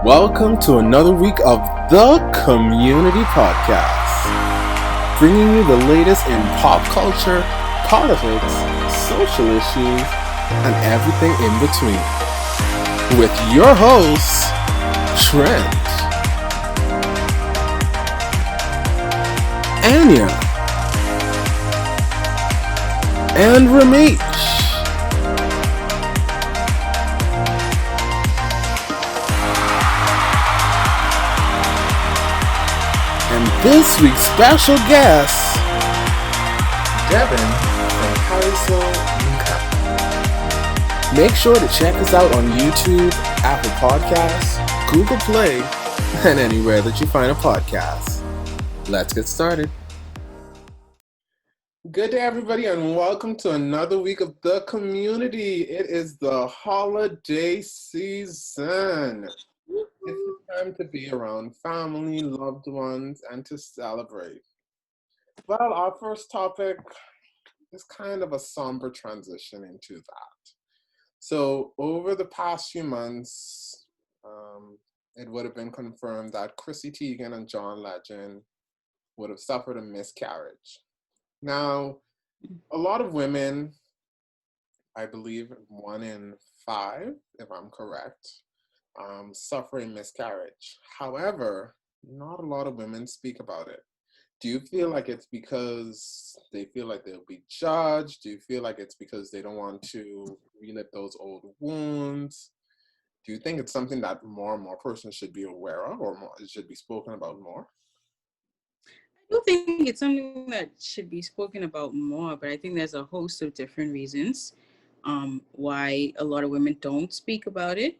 Welcome to another week of the Community Podcast, bringing you the latest in pop culture, politics, social issues, and everything in between. With your hosts, Trent, Anya, and Ramesh. This week's special guest, Devin from Paraiso, Lucaya. Make sure to check us out on YouTube, Apple Podcasts, Google Play, and anywhere that you find a podcast. Let's get started. Good day, everybody, and welcome to another week of the community. It is the holiday season. It's the time to be around family, loved ones, and to celebrate. Well, our first topic is kind of a somber transition into that. So, over the past few months, it would have been confirmed that Chrissy Teigen and John Legend would have suffered a miscarriage. Now, a lot of women, I believe 1 in 5, if I'm correct, suffer a miscarriage. However, not a lot of women speak about it. Do you feel like it's because they feel like they'll be judged? Do you feel like it's because they don't want to relive those old wounds? Do you think it's something that more and more persons should be aware of, or more, it should be spoken about more? I do think it's something that should be spoken about more, but I think there's a host of different reasons why a lot of women don't speak about it.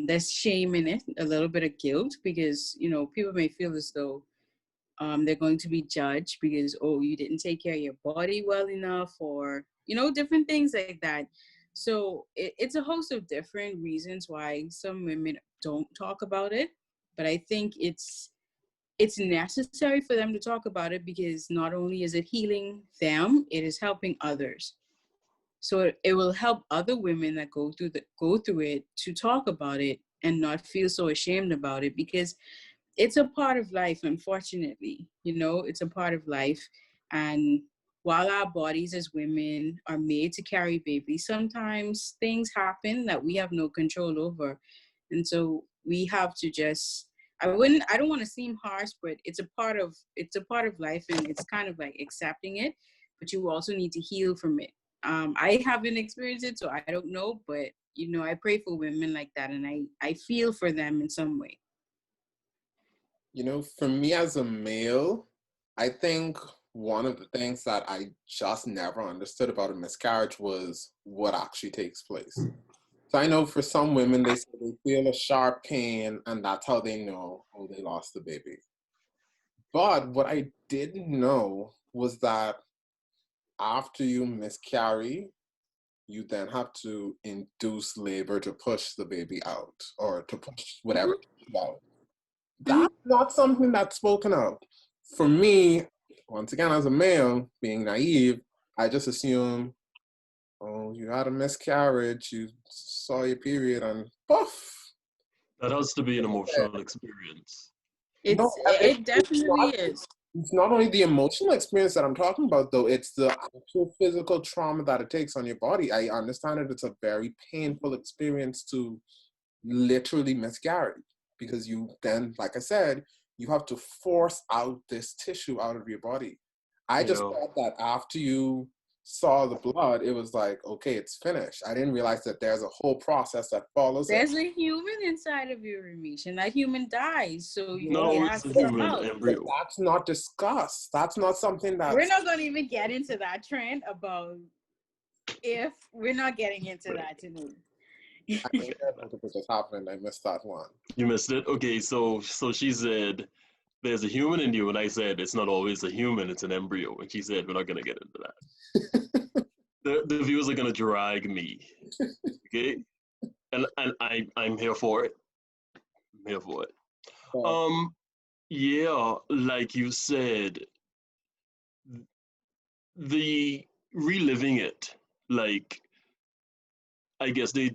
There's shame in it, a little bit of guilt, because, people may feel as though they're going to be judged because, oh, you didn't take care of your body well enough, or, different things like that. So it's a host of different reasons why some women don't talk about it. But I think it's necessary for them to talk about it, because not only is it healing them, it is helping others. So it will help other women that go through it to talk about it and not feel so ashamed about it, because it's a part of life. Unfortunately, it's a part of life. And while our bodies as women are made to carry babies, sometimes things happen that we have no control over. And so we have to just, I don't want to seem harsh, but it's a part of life, and it's kind of like accepting it, but you also need to heal from it. I haven't experienced it, so I don't know, but I pray for women like that, and I feel for them in some way. For me as a male, I think one of the things that I just never understood about a miscarriage was what actually takes place. So I know for some women, they say they feel a sharp pain, and that's how they know, oh, they lost the baby. But what I didn't know was that after you miscarry, you then have to induce labor to push the baby out, or to push whatever out. That's not something that's spoken of. For me, once again, as a male, being naive, I just assume, oh, you had a miscarriage, you saw your period, and poof. That has to be an emotional experience. It definitely is. It's not only the emotional experience that I'm talking about, though, it's the actual physical trauma that it takes on your body. I understand that it's a very painful experience to literally miscarry, because you then, like I said, you have to force out this tissue out of your body. I just thought that after you saw the blood, it was like, okay, it's finished. I didn't realize that there's a whole process that follows. There's a human inside of your Ramesh, and that human dies. So no, it's a human embryo. But that's not discussed. That's not something that we're not going to even get into that trend about if we're not getting into that today. I think it just happened. I missed that one. You missed it? Okay, so she said there's a human in you, and I said it's not always a human, it's an embryo. And she said we're not gonna get into that. the viewers are gonna drag me. Okay? And I'm here for it. I'm here for it. Yeah, like you said, the reliving it, like I guess they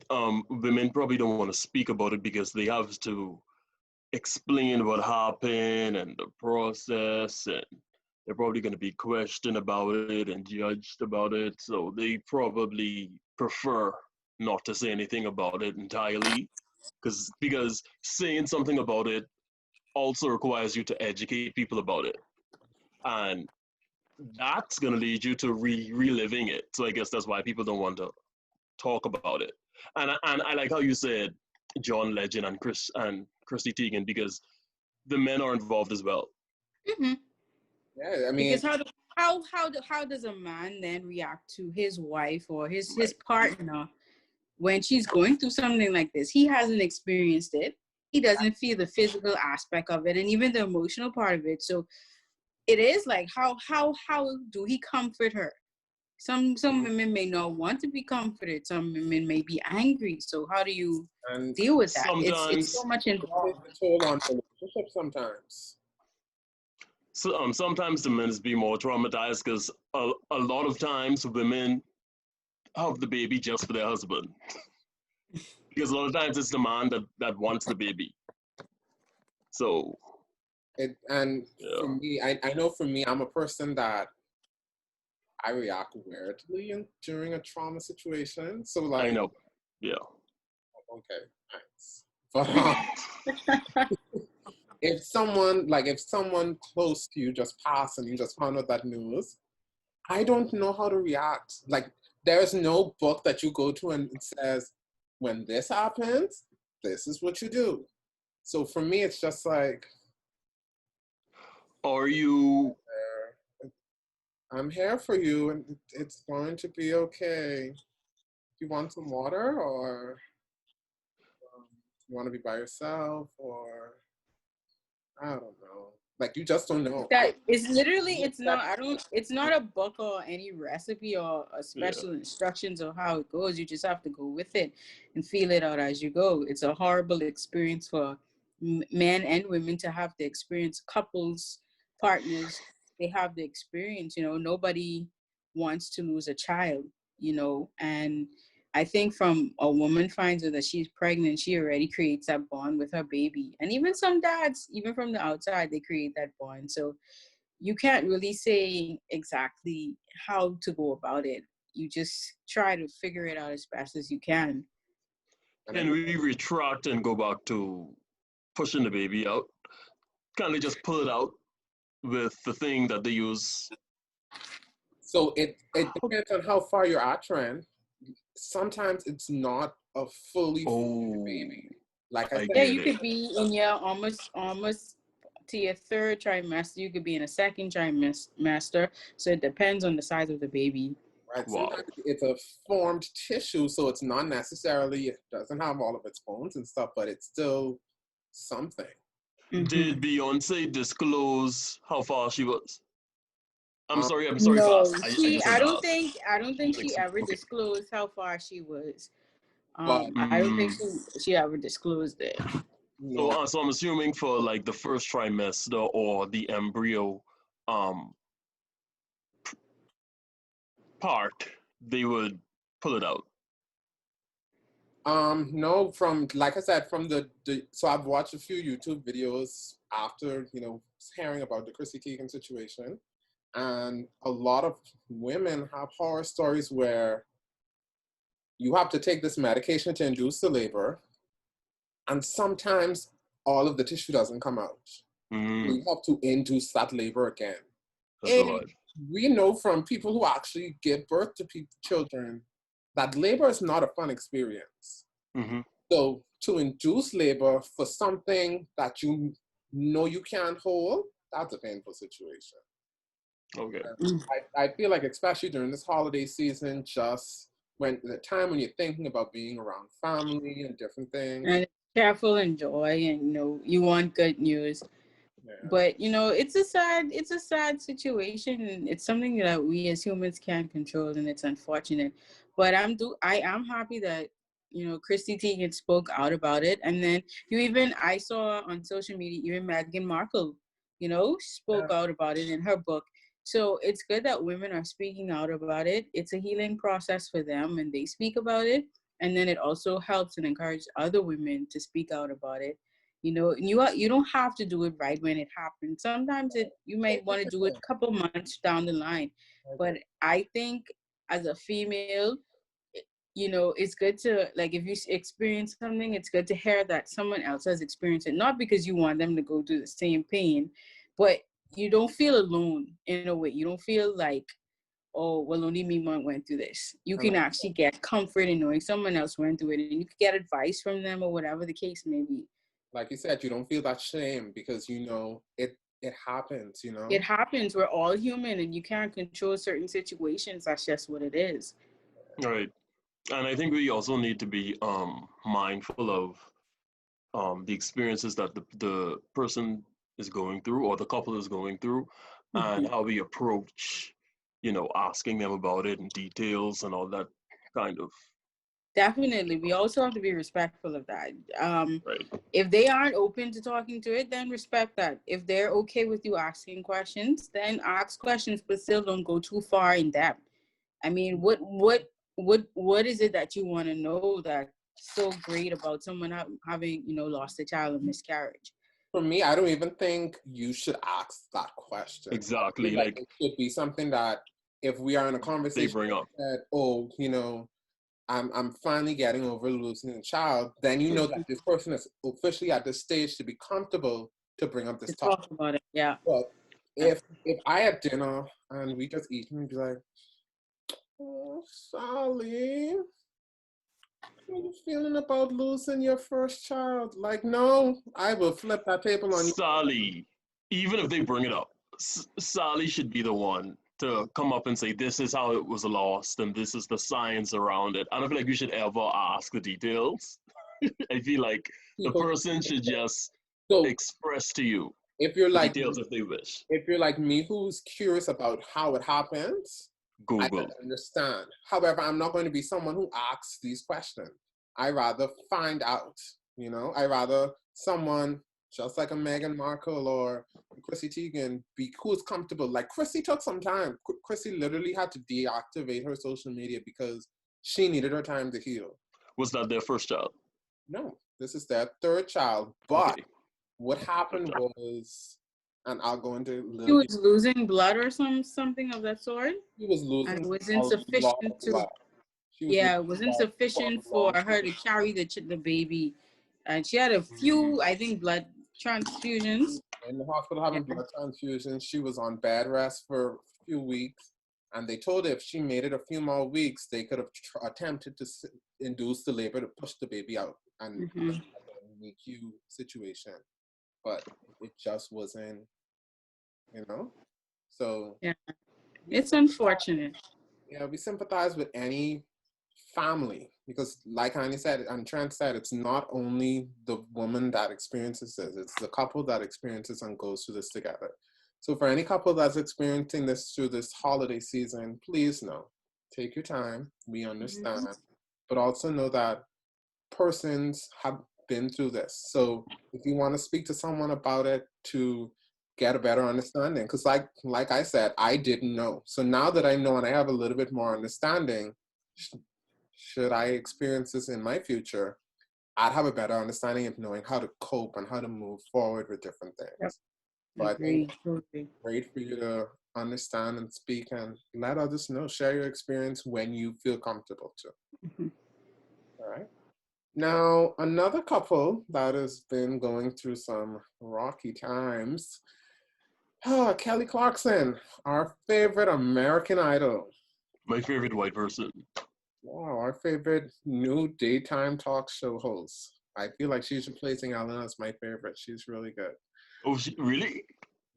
women probably don't want to speak about it because they have to explain what happened and the process, and they're probably going to be questioned about it and judged about it. So they probably prefer not to say anything about it entirely, because saying something about it also requires you to educate people about it, and that's going to lead you to reliving it. So I guess that's why people don't want to talk about it. And I like how you said John Legend and Chrissy Teigen, because the men are involved as well. Mm-hmm. Yeah, I mean, because how does a man then react to his wife or his partner when she's going through something like this? He hasn't experienced it. He doesn't feel the physical aspect of it and even the emotional part of it. So it is like how do he comfort her? Some women may not want to be comforted. Some women may be angry. So how do you and deal with that? Sometimes, It's so much involved. it's a toll on relationships sometimes. so, sometimes the men be more traumatized because a lot of times women have the baby just for their husband. Because a lot of times it's the man that wants the baby. So, And yeah. for me, I know for me, I'm a person that I react weirdly during a trauma situation. So like, I know. Yeah. okay, thanks. But if someone close to you just passed and you just found out that news, I don't know how to react. Like, there's no book that you go to and it says, when this happens, this is what you do. So for me, it's just like, Are you? I'm here for you and it's going to be okay. You want some water, or you want to be by yourself, or I don't know. Like, you just don't know. That is literally, it's not a book or any recipe or a special instructions or how it goes. You just have to go with it and feel it out as you go. It's a horrible experience for men and women to have to experience. Couples, partners, they have the experience. Nobody wants to lose a child. And I think from a woman finds out that she's pregnant, she already creates that bond with her baby. And even some dads, even from the outside, they create that bond. So you can't really say exactly how to go about it. You just try to figure it out as best as you can. Can we retract and go back to pushing the baby out? Can they just pull it out with the thing that they use? So it depends on how far you're at, Trent. Sometimes it's not a fully formed baby. Like I said, Yeah, you could be in your almost to your third trimester. You could be in a second trimester. So it depends on the size of the baby. right? Wow. Sometimes it's a formed tissue, so it's not necessarily, it doesn't have all of its bones and stuff, but it's still something. Mm-hmm. Did Beyonce disclose how far she was? I'm sorry No, to ask. I don't think she ever disclosed how far she was. I don't think she ever disclosed it. No. So I'm assuming for like the first trimester or the embryo part, they would pull it out. No, from, like I said, from the so I've watched a few YouTube videos after, hearing about the Chrissy Teigen situation. And a lot of women have horror stories where you have to take this medication to induce the labor, and sometimes all of the tissue doesn't come out. You have to induce that labor again. And we know from people who actually give birth to children that labor is not a fun experience. So to induce labor for something that you know you can't hold, that's a painful situation. Okay. I feel like, especially during this holiday season, just when the time when you're thinking about being around family and different things. And careful and joy, and you want good news. Yeah. But it's a sad situation, and it's something that we as humans can't control, and it's unfortunate. But I am happy that Chrissy Teigen spoke out about it, and then I saw on social media even Meghan Markle, spoke out about it in her book. So it's good that women are speaking out about it. It's a healing process for them, and they speak about it. and then it also helps and encourages other women to speak out about it. You don't have to do it right when it happens. Sometimes you might want to do it a couple months down the line. But I think as a female, it's good to, like, if you experience something, it's good to hear that someone else has experienced it, not because you want them to go through the same pain, but you don't feel alone in a way. You don't feel like, oh, well, only me went through this. You can actually get comfort in knowing someone else went through it, and you can get advice from them or whatever the case may be. Like you said, you don't feel that shame because it happens, It happens. We're all human, and you can't control certain situations. That's just what it is. Right. And I think we also need to be mindful of the experiences that the person is going through or the couple is going through, and how we approach, asking them about it in details and all that kind of. Definitely. We also have to be respectful of that. Right. If they aren't open to talking to it, then respect that. If they're okay with you asking questions, then ask questions, but still don't go too far in depth. I mean, what is it that you want to know that's so great about someone having, lost a child in miscarriage? For me, I don't even think you should ask that question. Exactly. Like it should be something that if we are in a conversation, they bring up. That, oh, I'm finally getting over losing a child, then that this person is officially at this stage to be comfortable to bring up this topic. Talk about it, yeah. But if I had dinner and we just eat and be like, oh, Sally, how are you feeling about losing your first child? Like, no, I will flip that table on you. Sally, even if they bring it up, Sally should be the one to come up and say, this is how it was lost and this is the science around it. I don't feel like you should ever ask the details. I feel like the person should just express to you if you're like details if they wish. If you're like me, who's curious about how it happens, Google. I can understand. However, I'm not going to be someone who asks these questions. I rather find out, I rather someone just like a Meghan Markle or Chrissy Teigen be who's comfortable. Like Chrissy took some time. Chrissy literally had to deactivate her social media because she needed her time to heal. Was that their first child? No, this is their third child. But what happened was, and I'll go into a little bit. He was losing blood or something of that sort. He was losing. And it was insufficient to. Yeah, it was insufficient for her to carry the baby, and she had a few, I think, blood transfusions. In the hospital having blood transfusions, she was on bed rest for a few weeks, and they told her if she made it a few more weeks, they could have attempted to induce the labor to push the baby out and have an NICU situation, but it just wasn't, So yeah, it's unfortunate. Yeah, we sympathize with any family because, like Annie said and Trent said, it's not only the woman that experiences this, it's the couple that experiences and goes through this together. So for any couple that's experiencing this through this holiday season, please know, take your time, we understand, but also know that persons have been through this. So if you want to speak to someone about it to get a better understanding, because like I said, I didn't know. So now that I know and I have a little bit more understanding, should I experience this in my future, I'd have a better understanding of knowing how to cope and how to move forward with different things. Yep. But I think it's great for you to understand and speak and let others know, share your experience when you feel comfortable to. All right. Now, another couple that has been going through some rocky times, Kelly Clarkson, our favorite American Idol. My favorite white person. Wow, our favorite new daytime talk show host. I feel like she's replacing Ellen as my favorite. She's really good. Oh, really?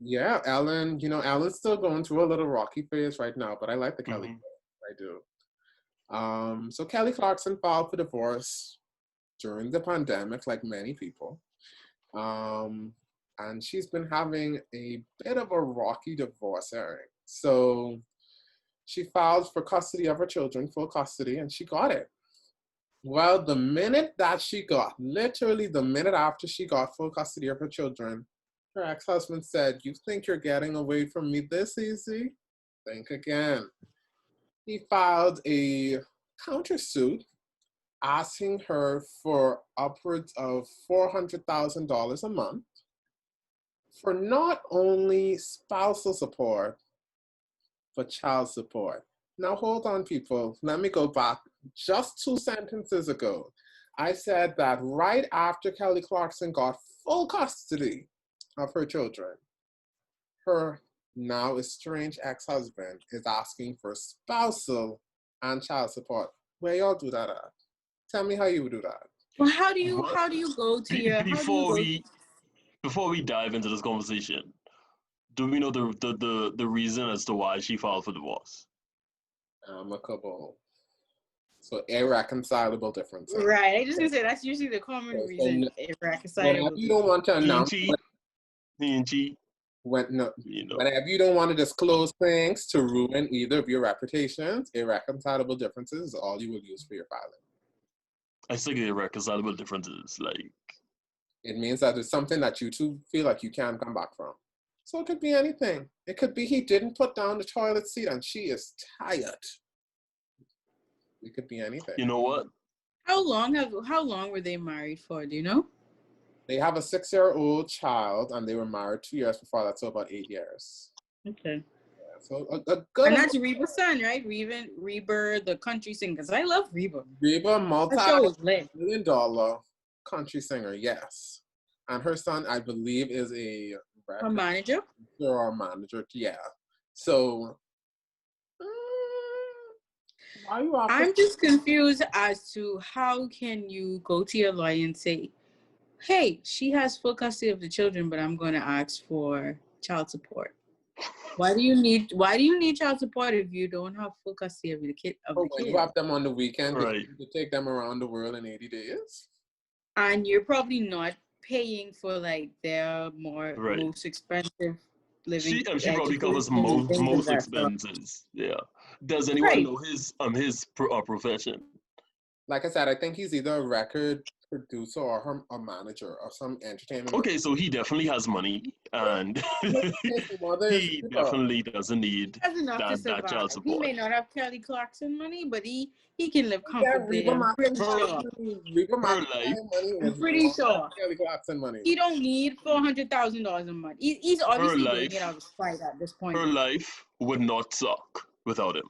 Yeah, Ellen, Ellen's still going through a little rocky phase right now, but I like the Kelly. I do. So Kelly Clarkson filed for divorce during the pandemic, like many people. And she's been having a bit of a rocky divorce hearing. So she filed for custody of her children, full custody, and she got it. Well, the minute that she got, literally the minute after she got full custody of her children, her ex-husband said, "You think you're getting away from me this easy? Think again." He filed a countersuit asking her for upwards of $400,000 a month for not only spousal support, but child support. Now, hold on, people. Let me go back just 2 sentences ago. I said that right after Kelly Clarkson got full custody of her children, her now estranged ex-husband is asking for spousal and child support. Where y'all do that at? Tell me how you would do that. Well, how do you go to your Before we dive into this conversation, do we know the reason as to why she filed for divorce? Amicable. So irreconcilable differences. Right. I just gonna say that's usually the common reason. Irreconcilable. Whenever you don't want to announce, whenever you don't want to disclose things to ruin either of your reputations, irreconcilable differences is all you will use for your filing. I think irreconcilable differences, like, it means that there's something that you two feel like you can't come back from. So it could be anything. It could be he didn't put down the toilet seat and she is tired. It could be anything. You know what? How long were they married for? Do you know? They have a 6-year-old child and they were married 2 years before that, so about 8 years. Okay. Yeah, so a good. And that's Reba's son, right? Reba, the country singer. Because I love Reba. Reba, multi-million-dollar country singer, yes. And her son, I believe, is a manager. Or a manager, yeah. So I'm just confused as to how can you go to your lawyer and say, hey, she has full custody of the children, but I'm going to ask for child support. Why do you need child support if you don't have full custody of the kid? You have them on the weekend, right? You take them around the world in 80 days. And you're probably not paying for like their most expensive living. She probably covers most expenses. Yeah. Does anyone know his profession? Like I said, I think he's either a record producer or a manager of some entertainment. Okay, so he definitely has money, and he definitely doesn't need that child support. He may not have Kelly Clarkson money, but he can live comfortably. I'm pretty sure. I'm pretty sure. Kelly Clarkson money. He don't need $400,000 a month. He's obviously doing it out of spite at this point. Her life would not suck without him.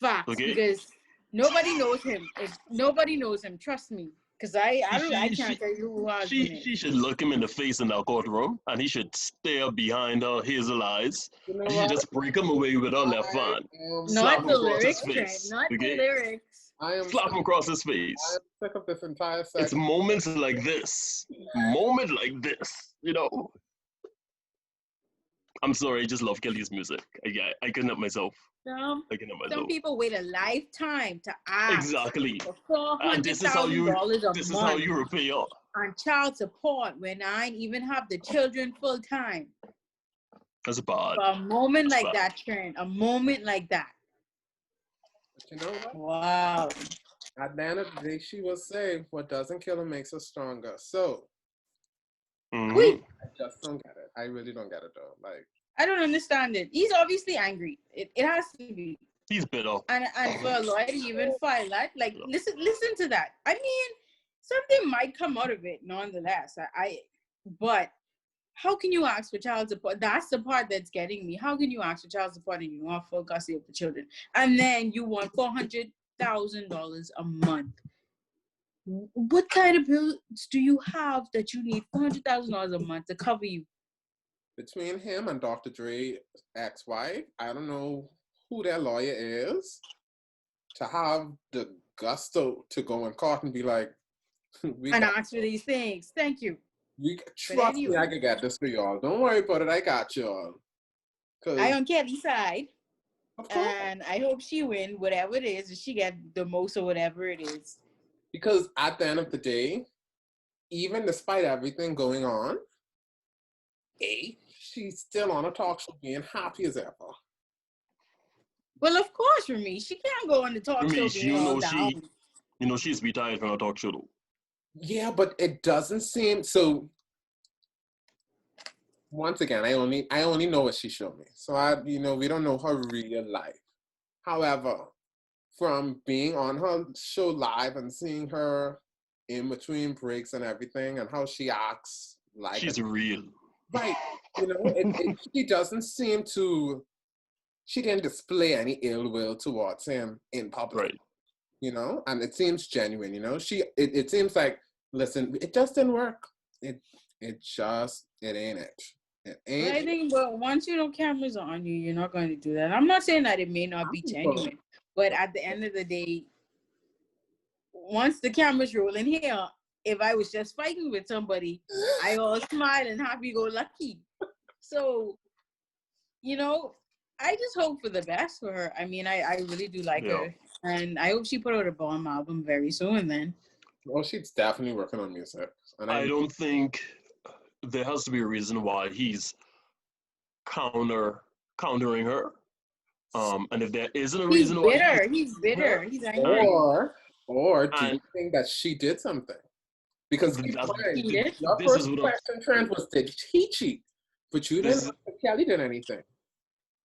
Facts, because nobody knows him. If nobody knows him, trust me. Because I can't tell you who has been. She should look him in the face in that courtroom, and he should stare behind her hazel eyes. And she should just break him away with her left hand. Not the lyrics, Not the lyrics. Slap him across his face. I am sick of this entire segment. It's moments like this. You know. I'm sorry, I just love Kelly's music. I couldn't help myself. Some people wait a lifetime to ask. Exactly. For $400,000 this is how you repay her. On child support when I even have the children full time. That's bad. For a moment like that, Sharon. A moment like that. But you know what? Wow. At the end of the day, she will say, what doesn't kill her makes her stronger. So, I just don't get it. I really don't get it, though. Like, I don't understand it. He's obviously angry. It has to be. He's bitter. And for a lawyer to even file that, like, listen to that. I mean, something might come out of it, nonetheless. But how can you ask for child support? That's the part that's getting me. How can you ask for child support and you want full custody of the children, and then you want $400,000 a month? What kind of bills do you have that you need $400,000 a month to cover you? Between him and Dr. Dre's ex-wife, I don't know who their lawyer is, to have the gusto to go in court and be like, ask for these things. Thank you. Trust me, I can get this for y'all. Don't worry about it. I got y'all. I on Kelly's side. And I hope she win whatever it is, and she get the most or whatever it is. Because at the end of the day, even despite everything going on, she's still on a talk show being happy as ever. Well, of course, for me, she can't go on the talk show being all down. She's retired from a talk show, though. Yeah, but it doesn't seem so. Once again, I only know what she showed me, so we don't know her real life. However, from being on her show live and seeing her in between breaks and everything, and how she acts like She's real. right. You know, she doesn't seem to. She didn't display any ill will towards him in public. Right. You know, and it seems genuine. You know, it seems like, listen, it just didn't work. It ain't it. It ain't. I think, but once you know cameras are on you, you're not going to do that. I'm not saying that it may not be genuine, but at the end of the day, once the camera's rolling here, if I was just fighting with somebody, I all smile and happy go lucky. So, you know, I just hope for the best for her. I mean, I really do like her, and I hope she put out a bomb album very soon. Then, well, she's definitely working on music, and I don't think there has to be a reason why he's countering her. And if there isn't a reason why he's bitter. He's angry. Or do you think that she did something? Because your first question, Trent, was, did he cheat? But you didn't. Kelly did anything.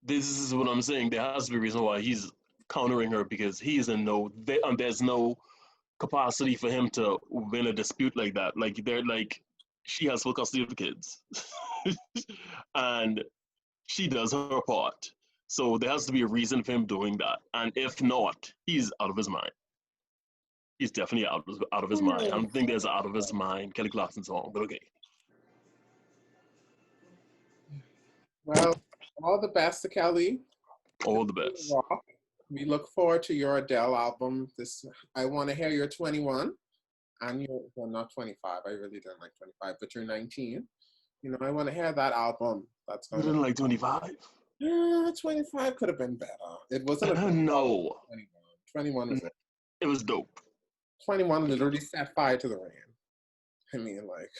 This is what I'm saying. There has to be a reason why he's countering her, because he's in there's no capacity for him to win a dispute like that. She has full custody of the kids, and she does her part. So there has to be a reason for him doing that. And if not, he's out of his mind. He's definitely out of his mind. I don't think there's out of his mind Kelly Clarkson song, but okay. Well, all the best to Kelly. All the best. We look forward to your Adele album. I want to hear your 21 and well, not 25. I really didn't like 25, but you're 19. You know, I want to hear that album. You didn't like 25? Yeah, 25 could have been better. It wasn't a no. 21 was it. It was dope. 21 literally set fire to the rain. I mean, like.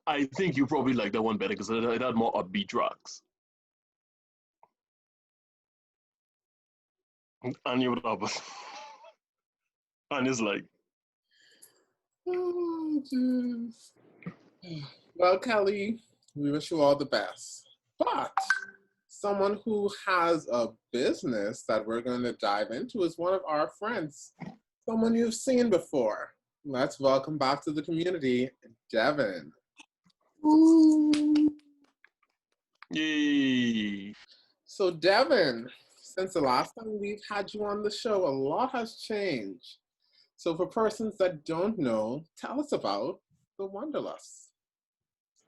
I think you probably like that one better because it had more upbeat tracks. And you would have. And it's like. Oh, jeez. Well, Kelly, we wish you all the best. But someone who has a business that we're going to dive into is one of our friends. Someone you've seen before. Let's welcome back to the community, Devin. Ooh. Yay. So Devin, since the last time we've had you on the show, a lot has changed. So for persons that don't know, tell us about The Wanderlust.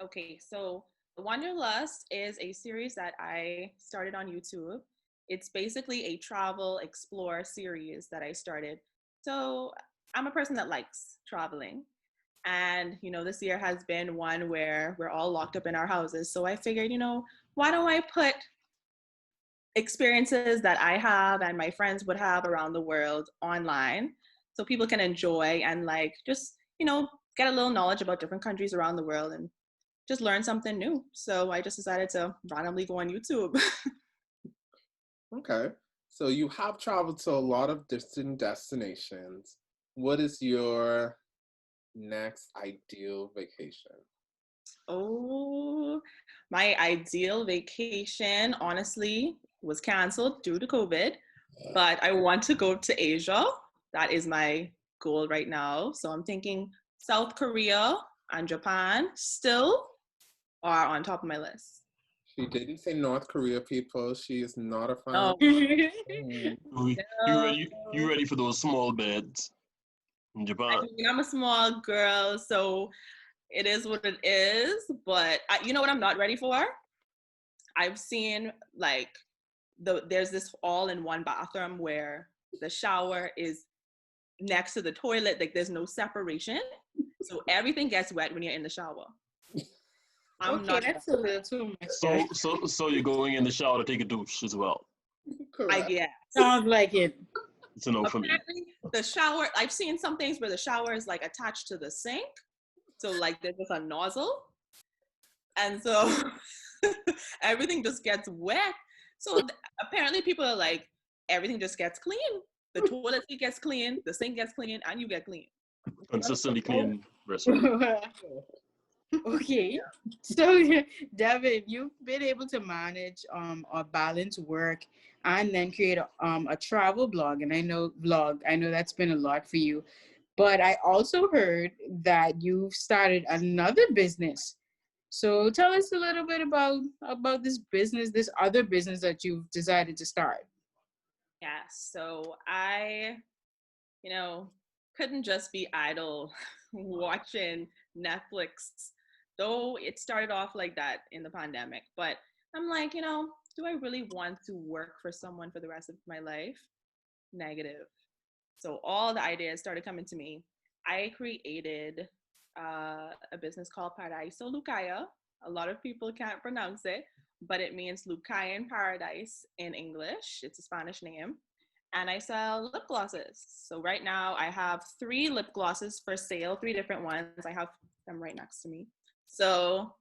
Okay, so The Wanderlust is a series that I started on YouTube. It's basically a travel explore series that I started. So I'm a person that likes traveling. And, you know, this year has been one where we're all locked up in our houses. So I figured, you know, why don't I put experiences that I have and my friends would have around the world online so people can enjoy and like just, you know, get a little knowledge about different countries around the world and just learn something new. So I just decided to randomly go on YouTube. Okay. So you have traveled to a lot of distant destinations. What is your next ideal vacation? Oh, my ideal vacation, honestly, was canceled due to COVID, but I want to go to Asia. That is my goal right now. So I'm thinking South Korea and Japan still are on top of my list. She didn't say North Korea, people. She is not a fan. No. You ready for those small beds in Japan? I mean, I'm a small girl, so it is what it is. But you know what I'm not ready for? I've seen like there's this all-in-one bathroom where the shower is next to the toilet. Like there's no separation, so everything gets wet when you're in the shower. That's a little too much. So you're going in the shower to take a douche as well? I guess. Sounds like it. It's a no for me. The shower, I've seen some things where the shower is like attached to the sink. So like there's just a nozzle. And so everything just gets wet. So apparently people are like, everything just gets clean. The toilet seat gets clean, the sink gets clean, and you get clean. Consistently clean restaurant. Okay, so Devin, you've been able to manage or balance work and then create a travel blog. And I know that's been a lot for you. But I also heard that you've started another business. So tell us a little bit about this business, this other business that you've decided to start. Yeah, so I, you know, couldn't just be idle watching Netflix, though it started off like that in the pandemic. But I'm like, do I really want to work for someone for the rest of my life? Negative. So all the ideas started coming to me. I created a business called Paraiso Lucaya. A lot of people can't pronounce it, but it means Lucayan paradise in English. It's a Spanish name. And I sell lip glosses. So right now I have 3 lip glosses for sale, 3 different ones. I have them right next to me. So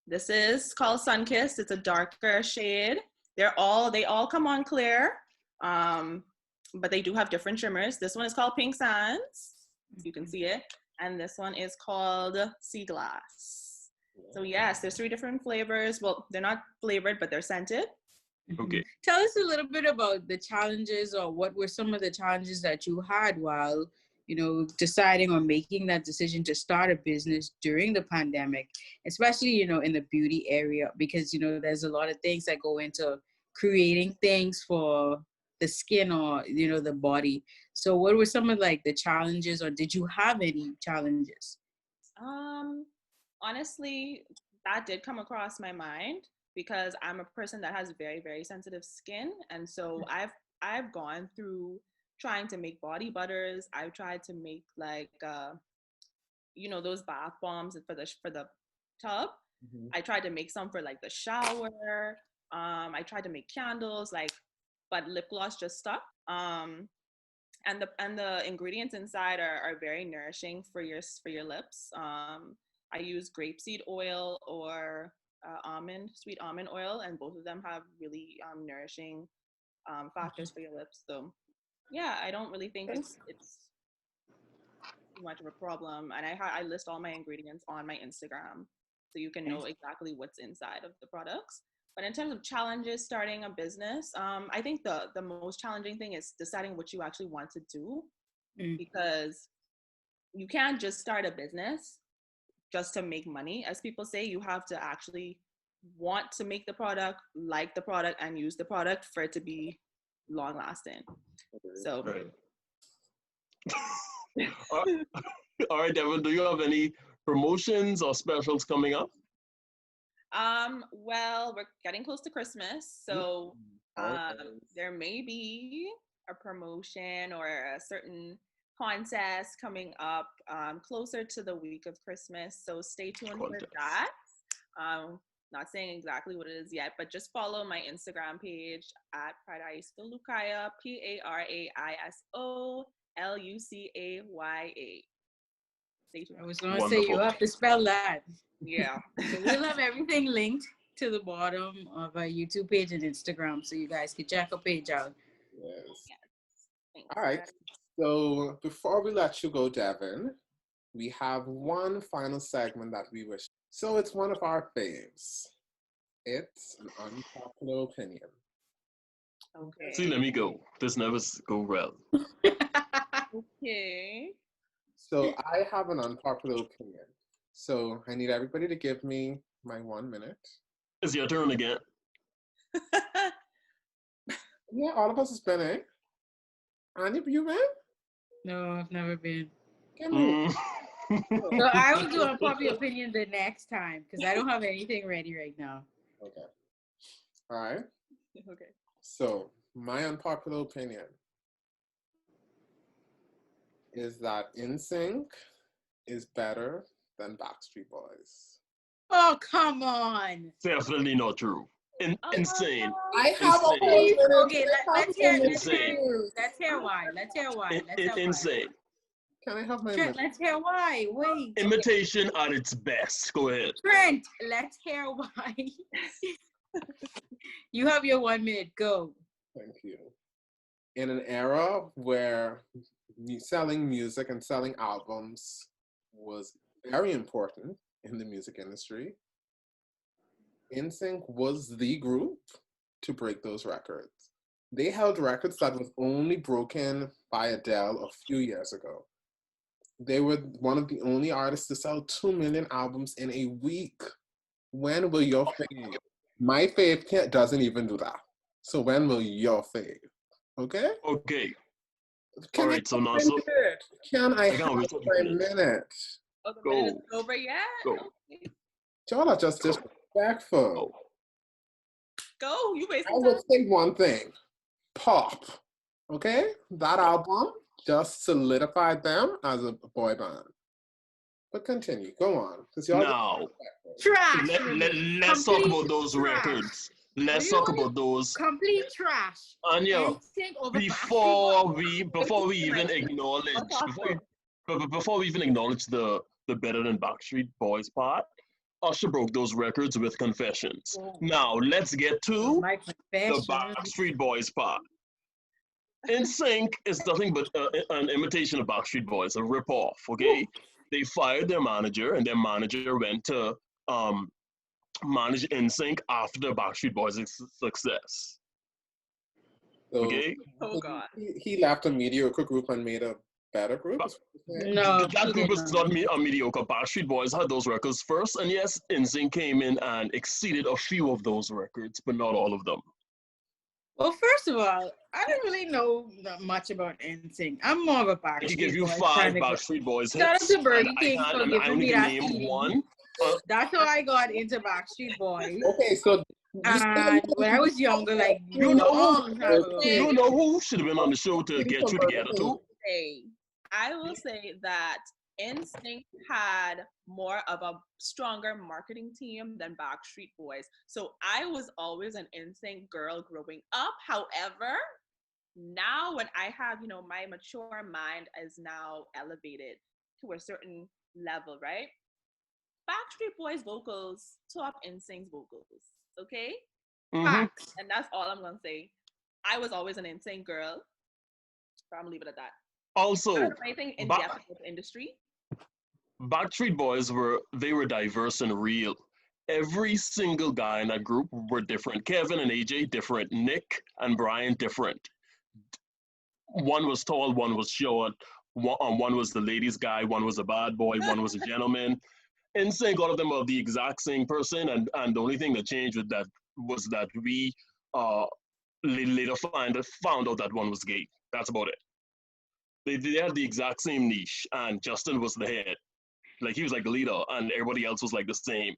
this is called Sunkissed. It's a darker shade. They all come on clear. But they do have different shimmers. This one is called Pink Sands. You can see it. And this one is called Sea Glass. So yes, there's 3 different flavors. Well, they're not flavored, but they're scented. Okay. Tell us a little bit about the challenges, or what were some of the challenges that you had while, deciding or making that decision to start a business during the pandemic, especially, in the beauty area, because, there's a lot of things that go into creating things for the skin or, the body. So what were some of like the challenges, or did you have any challenges? Honestly, that did come across my mind because I'm a person that has very, very sensitive skin. And so I've gone through trying to make body butters. I've tried to make like those bath bombs for the tub. Mm-hmm. I tried to make some for like the shower. I tried to make candles, but lip gloss just stuck. And the ingredients inside are very nourishing for your lips. I use grapeseed oil or sweet almond oil, and both of them have really nourishing factors for your lips. So yeah, I don't really think it's too much of a problem. And I list all my ingredients on my Instagram, so you can know exactly what's inside of the products. But in terms of challenges starting a business, I think the most challenging thing is deciding what you actually want to do, because you can't just start a business just to make money. As people say, you have to actually want to make the product, like the product, and use the product for it to be long lasting. So. Right. All right, Devin, do you have any promotions or specials coming up? Well, we're getting close to Christmas, so there may be a promotion or a certain contest coming up closer to the week of Christmas. So stay tuned for that. Not saying exactly what it is yet, but just follow my Instagram page at Paraiso Lucaya, Paraiso Lucaya. Stay tuned. I was going to say, you have to spell that. Yeah. So we'll have everything linked to the bottom of our YouTube page and Instagram, so you guys can check our page out. Yes. All right. So before we let you go, Devin, we have one final segment that we wish. So it's one of our faves. It's an unpopular opinion. Okay. See, let me go. This never go well. Okay. So I have an unpopular opinion. So I need everybody to give me my 1 minute. It's your turn again. Yeah, all of us has been, eh? Any of you been? No, I've never been. So I will do unpopular opinion the next time, because I don't have anything ready right now. Okay. All right. Okay. So my unpopular opinion is that NSYNC is better than Backstreet Boys. Oh, come on. Definitely not true. Insane. I have a whole Okay, minute. let's hear why. Insane. Can I have my Trent, minute? let's hear why. Wait. Imitation at its best. Go ahead. Trent, let's hear why. You have your 1 minute. Go. Thank you. In an era where selling music and selling albums was very important in the music industry, NSYNC was the group to break those records. They held records that was only broken by Adele a few years ago. They were one of the only artists to sell 2 million albums in a week. When will your fave? My fave doesn't even do that. So when will your fave? Okay? Okay. Can All I right. So have now, a so minute? Can I I have can't wait till a you finish. minute? Oh, the minute Go. is over yet? Go. Okay. Y'all are just disrespectful. Go. Go. You I wasting would time. say one thing. Pop. Okay? That album just solidified them as a boy band. But continue. Go on. Because y'all Now, Trash. let's talk Complete about those trash. records. What Let's do you talk want? about those. Complete trash. Anya, NSYNC over Backstreet Boys. before we even acknowledge before we even acknowledge the better than Backstreet Boys part, Usher broke those records with Confessions. Oh. Now let's get to My the confession. Backstreet Boys part. NSYNC is nothing but an imitation of Backstreet Boys, a rip-off. Okay, they fired their manager, and their manager went to manage NSYNC after the Backstreet Boys' success. So Okay, Oh God. he left a mediocre group and made a better group. No, that he group did is not. not a mediocre. Backstreet Boys had those records first, and yes, NSYNC came in and exceeded a few of those records, but not all of them. Well, first of all, I don't really know that much about NSYNC. I'm more of a I can Backstreet give you Boys 5 kind of girl. Backstreet Boys Shout out hits, to Burger and King for I giving only me can that name CD. one. That's how I got into Backstreet Boys. Okay, so And when I was younger, like You know long time ago. you know who should have been on the show to Kitty get from you Burger together King. too? I will say that NSYNC had more of a stronger marketing team than Backstreet Boys. So I was always an NSYNC girl growing up. However, now when I have, my mature mind is now elevated to a certain level, right? Backstreet Boys vocals top NSYNC's vocals. Okay? Mhm. Facts. And that's all I'm gonna say. I was always an NSYNC girl. But I'm gonna leave it at that. I Also, don't know anything in Ba- depth about the industry. Backstreet Boys were diverse and real. Every single guy in that group were different. Kevin and AJ different. Nick and Brian different. One was tall, one was short. One was the ladies' guy, one was a bad boy, one was a gentleman. In sync, all of them are the exact same person, and the only thing that changed with that was that we uh, later found out that one was gay. That's about it. They had the exact same niche, and Justin was the head. Like he was like the leader, and everybody else was like the same.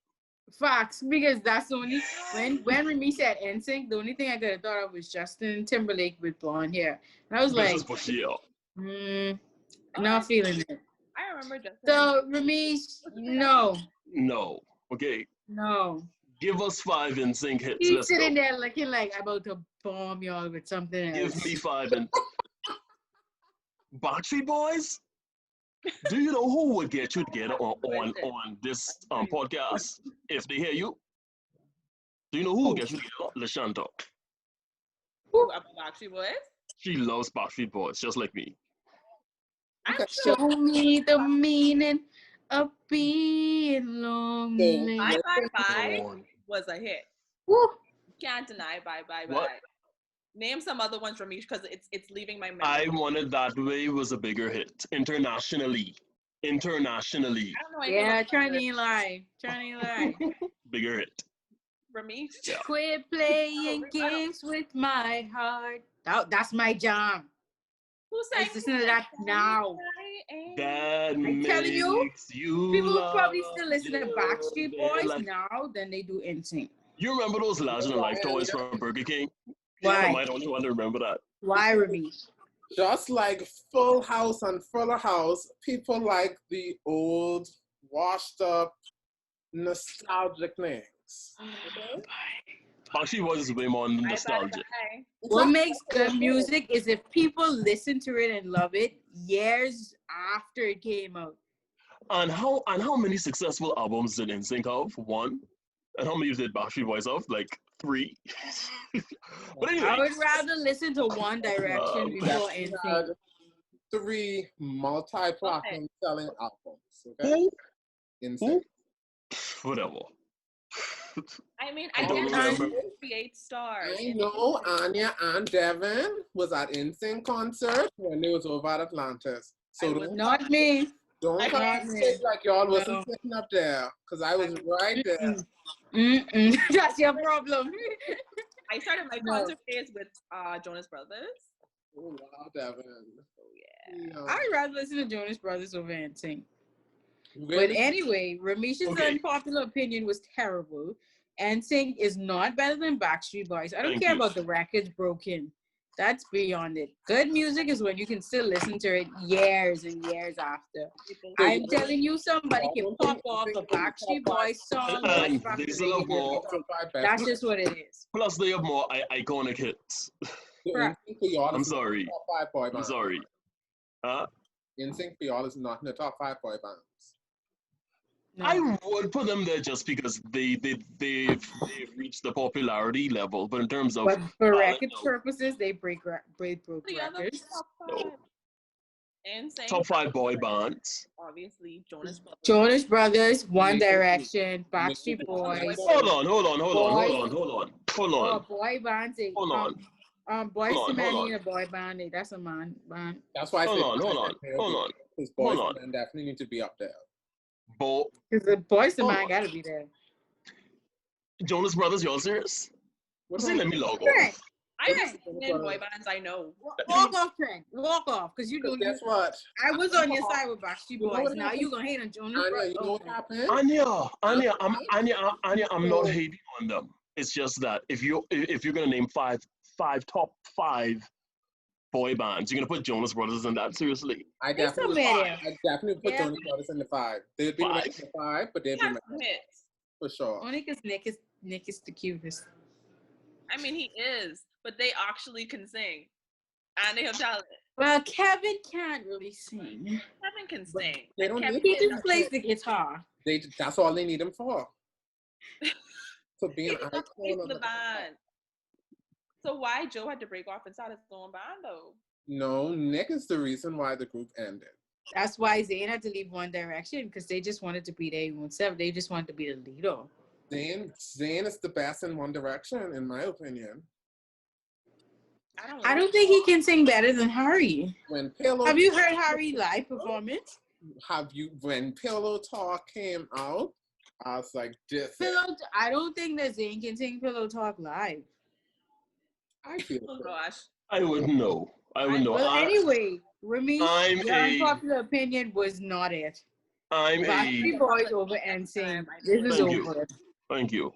Facts, because that's the only when Remy said NSYNC, the only thing I could have thought of was Justin Timberlake with blonde hair, and I was This like, is Bashir. not feeling it. I remember Justin. So Remy, no, No. Okay. no. Give us 5 in sync hits. He's Let's go. sitting there looking like I'm about to bomb y'all with something else. Give me 5 and Backstreet Boys. Do you know who would get you together on this podcast if they hear you? Do you know who would get you together? LaShanta. Who about Backstreet Boys? She loves Backstreet Boys, just like me. I'm Okay, sure. Show me the meaning of being lonely. Bye Bye Come Bye on. was a hit. Woo. Can't deny Bye Bye What? Bye. Name some other ones from each because it's leaving my memory. I Wanted That Way was a bigger hit internationally. Internationally, I don't know anything Yeah, about Chinese lie. Chinese lie. bigger hit. Ramesh. Yeah. Quit playing games with my heart. That's my jam. Who sang Let's listen to that now. That I'm telling you, makes you people love probably still listen to it. Backstreet Yeah, Boys like- now than they do NSYNC. You remember those larger than life toys from Burger King? Am Why? I the only one to remember that? Why, Remy? Just like Full House and Fuller House, people like the old, washed up, nostalgic things. Okay? Backstreet Boys is way more nostalgic. What makes good music is if people listen to it and love it years after it came out. And how many successful albums did NSYNC have? 1. And how many did Backstreet Boys have? Like 3. But anyway, I would rather listen to One Direction before NSYNC. Had 3 multi-platinum selling albums. Okay? Who? Insane. Whatever. I mean, I I don't guess remember. create stars. I know Anya and Devin was at NSYNC concert when they was over at Atlantis. I So was Not me. don't come Not and me. say like y'all wasn't No. sitting up there, because I was right there. Mm-mm. That's your problem. I started my No. concert days with Jonas Brothers. Oh wow, Devin. Yeah. I'd rather listen to Jonas Brothers over NSYNC. But Really? anyway, Ramesha's Okay. unpopular opinion was terrible. NSYNC is not better than Backstreet Boys. I don't Thank care you. about the records broken. That's beyond it. Good music is when you can still listen to it years and years after. I'm telling you, somebody can pop off a Backstreet Boys song right And back they to still have more. That's just what it is. Plus, they have more iconic hits. Correct. NSYNC for y'all I'm is not sorry. in the top 5 boy I'm bands. sorry. Huh? NSYNC for y'all is not in the top 5 boy bands. No. I would put them there just because they've reached the popularity level, but in terms of But for talent, records no. purposes, they broke The other records. top No. five. NSYNC, Top 5 boy bands. obviously Jonas Brothers. Jonas Brothers, One Maybe- Direction, Backstreet maybe- Boys. Hold on. Oh, boy bands. Hold on. Boys Hold to on, Men hold ain't a boy band. That's a man band. That's why I Hold said on. because boys Hold on. and men definitely need to be up there. Bo- Because the Boys to Hold Men on. gotta be there. Jonas Brothers, y'all serious? What See, wrong let me with log Trent, off. I just Jonas name Brothers? boy bands I know. walk off, Trent. Walk off. Because you Because know, guess what? I was on your side with Backstreet You know Boys. what Now happened? you gonna hate on Jonas Anya, Brothers. you know what happened? Anya, I'm not So- hating on them. It's just that if you're gonna name top five boy bands, you're gonna put Jonas Brothers in that? Seriously? I They definitely, somewhere there. I definitely put Yeah. Jonas Brothers in the 5. They'd be my 5, but they'd He be has my some hits. for sure. Only because Nick is the cutest. I mean, he is, but they actually can sing, and they have talent. Well, Kevin can't really sing. Kevin can sing. They And don't Kevin need He to just plays the guitar. That's all they need him for. To be he an did icon not play for of the band. So why Joe had to break off and start his own band though? No, Nick is the reason why the group ended. That's why Zayn had to leave One Direction because they just wanted to be their own self. They just wanted to be the leader. Zayn is the best in One Direction, in my opinion. I don't think he can sing better than Harry. When Pillow Have you heard Harry live performance? when Pillow Talk came out, I was like, I don't think that Zayn can sing Pillow Talk live. I feel Oh so. gosh. I wouldn't know. Well, anyway, Ramesh, I'm your a- unpopular opinion was not it. I'm Backstreet a. Boys over NSYNC. This is Thank you. over.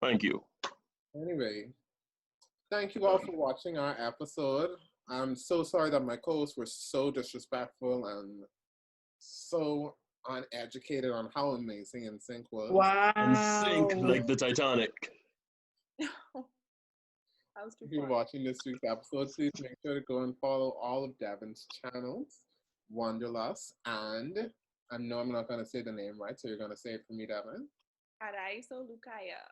Thank you. Anyway, thank you all for watching our episode. I'm so sorry that my co-hosts were so disrespectful and so uneducated on how amazing NSYNC was. Wow. And sink like the Titanic. That was too If you're far. watching this week's episode, please make sure to go and follow all of Devin's channels, Wanderlust, and I know I'm not going to say the name right, so you're going to say it for me, Devin. Paraiso Lucaya.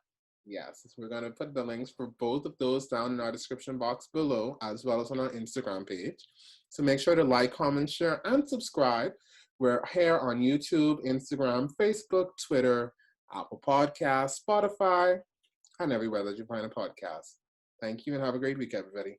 Yes, we're going to put the links for both of those down in our description box below, as well as on our Instagram page. So make sure to like, comment, share, and subscribe. We're here on YouTube, Instagram, Facebook, Twitter, Apple Podcasts, Spotify, and everywhere that you find a podcast. Thank you and have a great week, everybody.